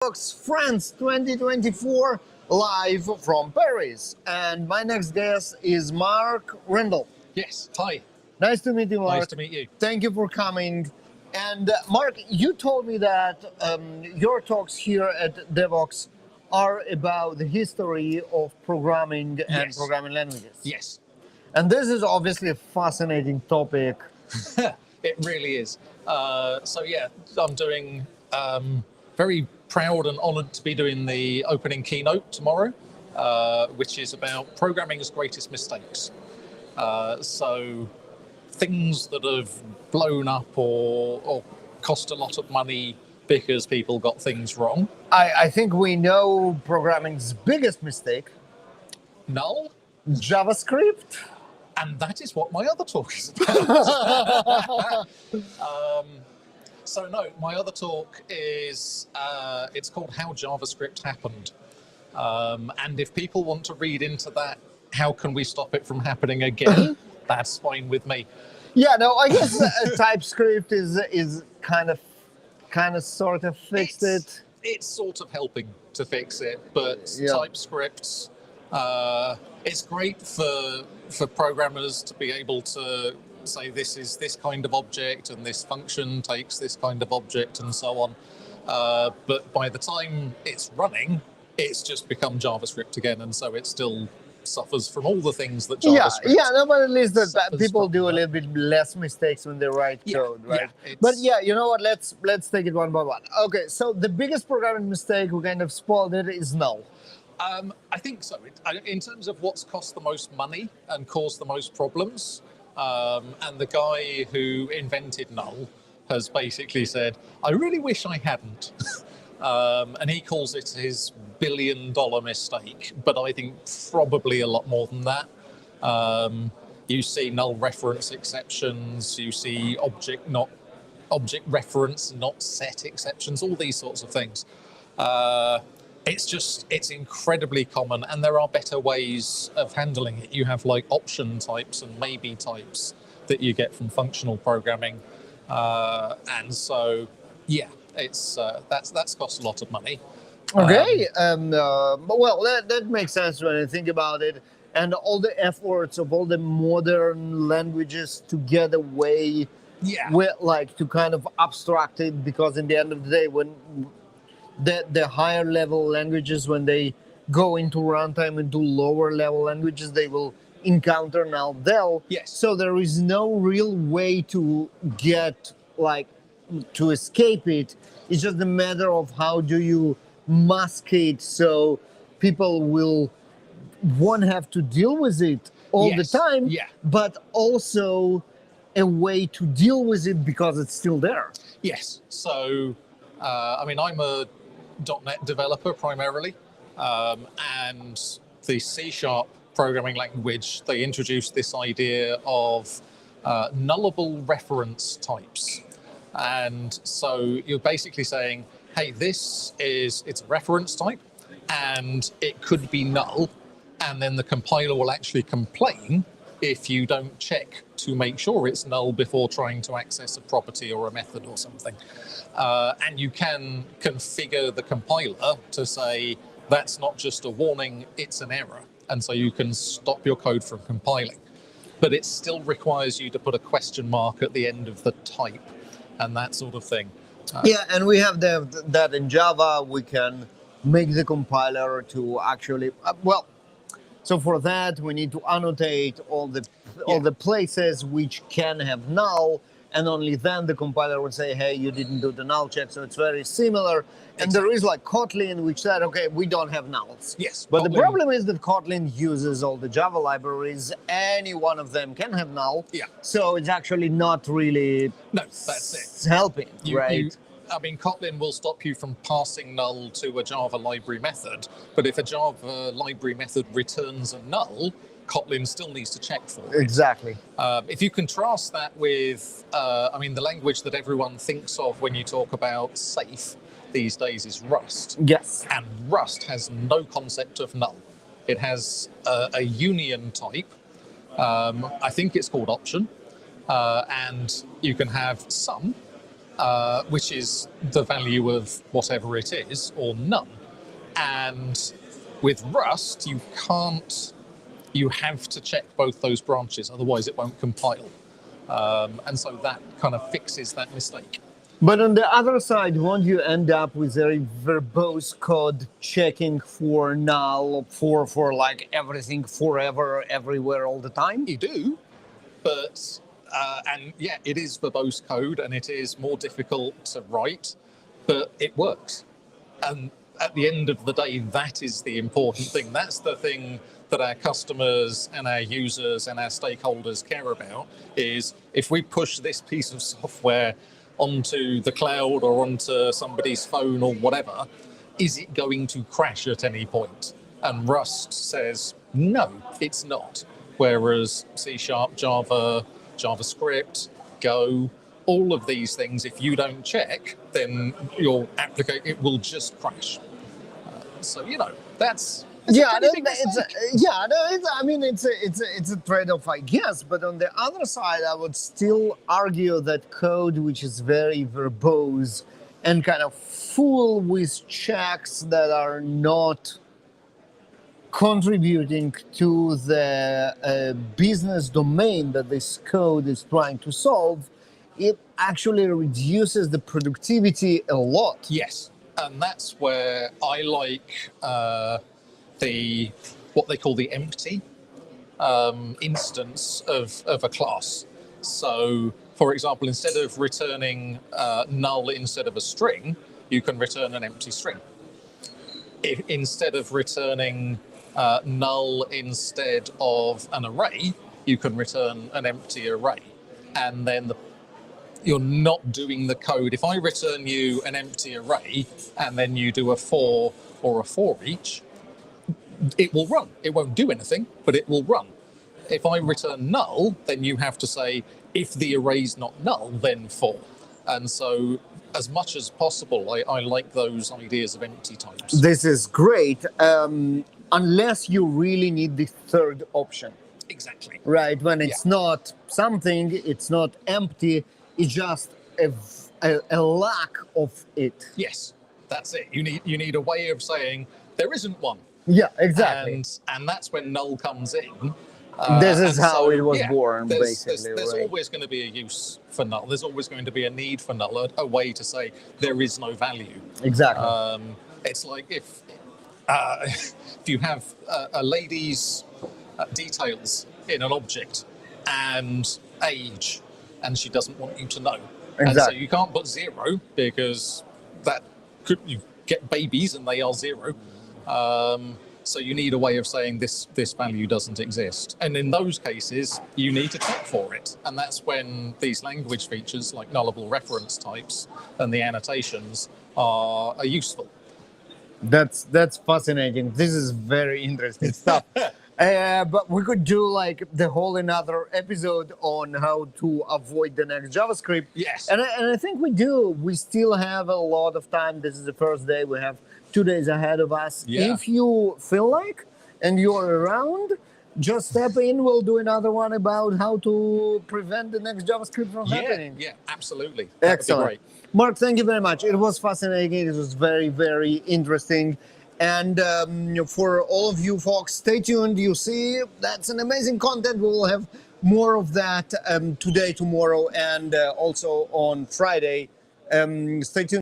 Devoxx France 2024 live from Paris. And my next guest is Mark Rendle. Yes, hi. Nice to meet you, Mark. Nice to meet you. Thank you for coming. And Mark, you told me that your talks here at Devoxx are about the history of programming and Yes. programming languages. Yes, And this is obviously a fascinating topic. it really is. I'm doing very proud and honoured to be doing the opening keynote tomorrow, which is about programming's greatest mistakes. So things that have blown up or cost a lot of money because people got things wrong. I think we know programming's biggest mistake, Null. JavaScript. And that is what my other talk is about. My other talk is, it's called How JavaScript Happened. And if people want to read into that, how can we stop it from happening again? That's fine with me. Yeah, no, I guess TypeScript is kind of sort of fixed it. It's sort of helping to fix it, but Yeah. TypeScript, it's great for programmers to be able to say this is this kind of object and this function takes this kind of object and so on. But by the time it's running, it's just become JavaScript again, and so it still suffers from all the things that JavaScript. No, but at least that suffers people from do a that. little bit less mistakes when they write code, right? Yeah, But yeah, you know what? Let's take it one by one. Okay, so the biggest programming mistake we kind of spoiled it is null. I think so. In terms of what's cost the most money and caused the most problems, and the guy who invented null has basically said, I really wish I hadn't. And he calls it his billion-dollar mistake, but I think probably a lot more than that. You see null reference exceptions, you see object reference not set exceptions, all these sorts of things. It's incredibly common, and there are better ways of handling it. You have like option types and maybe types that you get from functional programming. And so, yeah, that's cost a lot of money. Okay, well, that makes sense when I think about it. And all the efforts of all the modern languages to get away with, like, to kind of abstract it, because in the end of the day, when the higher level languages, when they go into runtime and do lower level languages, they will encounter null del. Yes. So there is no real way to get, like, to escape it. It's just a matter of how do you mask it so people won't have to deal with it all the time, but also a way to deal with it because it's still there. Yes. So, I'm a .NET developer primarily, and the C# programming language, they introduced this idea of nullable reference types. And so you're basically saying, hey, it's a reference type, and it could be null, and then the compiler will actually complain if you don't check to make sure it's null before trying to access a property or a method or something. And you can configure the compiler to say, that's not just a warning, it's an error. And so you can stop your code from compiling. But it still requires you to put a question mark at the end of the type and that sort of thing. Yeah, and we have that in Java. We can make the compiler to actually, so for that, we need to annotate all the places which can have null, and only then the compiler would say, hey, you didn't do the null check. So it's very similar. And there is like Kotlin, which said, okay, we don't have nulls. Yes. But the problem is that Kotlin uses all the Java libraries. Any one of them can have null. Yeah. So it's actually not really that's it. Helping, right? Kotlin will stop you from passing null to a Java library method. But if a Java library method returns a null, Kotlin still needs to check for it. Exactly. If you contrast that with, the language that everyone thinks of when you talk about safe these days is Rust. Yes. And Rust has no concept of null. It has a union type. I think it's called option. And you can have some, which is the value of whatever it is, or none. And with Rust, you can't. You have to check both those branches, otherwise it won't compile. And so that kind of fixes that mistake. But on the other side, won't you end up with very verbose code checking for null for like everything forever, everywhere, all the time? You do, but and yeah, it is verbose code and it is more difficult to write, but it works. And at the end of the day, that is the important thing. That's the thing that our customers and our users and our stakeholders care about, is if we push this piece of software onto the cloud or onto somebody's phone or whatever, is it going to crash at any point? And Rust says, no, it's not. Whereas C#, Java, JavaScript, Go, all of these things, if you don't check, then your application, it will just crash. So, that's it's a trade-off, I guess. But on the other side, I would still argue that code which is very verbose and kind of full with checks that are not contributing to the business domain that this code is trying to solve, it actually reduces the productivity a lot. Yes. And that's where I like what they call the empty instance of a class. So, for example, instead of returning null instead of a string, you can return an empty string. Instead of returning null instead of an array, you can return an empty array. And then you're not doing the code. If I return you an empty array and then you do a for or a for each, it will run. It won't do anything, but it will run. If I return null, then you have to say, if the array's not null, then for. And so as much as possible, I like those ideas of empty types. This is great, unless you really need the third option. Exactly. Right, when it's not something, it's not empty, it's just a lack of it. Yes, that's it. You need a way of saying there isn't one. Yeah, exactly. And that's when null comes in. This is how it was born, basically. There's always going to be a use for null. There's always going to be a need for null, a way to say there is no value. Exactly. It's like if you have a lady's details in an object and age, and she doesn't want you to know. Exactly. And so you can't put 0 because you get babies and they are 0. So you need a way of saying this value doesn't exist. And in those cases, you need to check for it. And that's when these language features like nullable reference types and the annotations are useful. That's fascinating. This is very interesting stuff. But we could do like the whole another episode on how to avoid the next JavaScript. Yes. And I think we do. We still have a lot of time. This is the first day. We have 2 days ahead of us. Yeah. If you feel like and you're around, just step in. We'll do another one about how to prevent the next JavaScript from happening. Yeah, absolutely. Excellent. That'd be great. Mark, thank you very much. It was fascinating. It was very, very interesting. And for all of you folks, stay tuned. You see, that's an amazing content. We will have more of that today, tomorrow, and also on Friday. Stay tuned.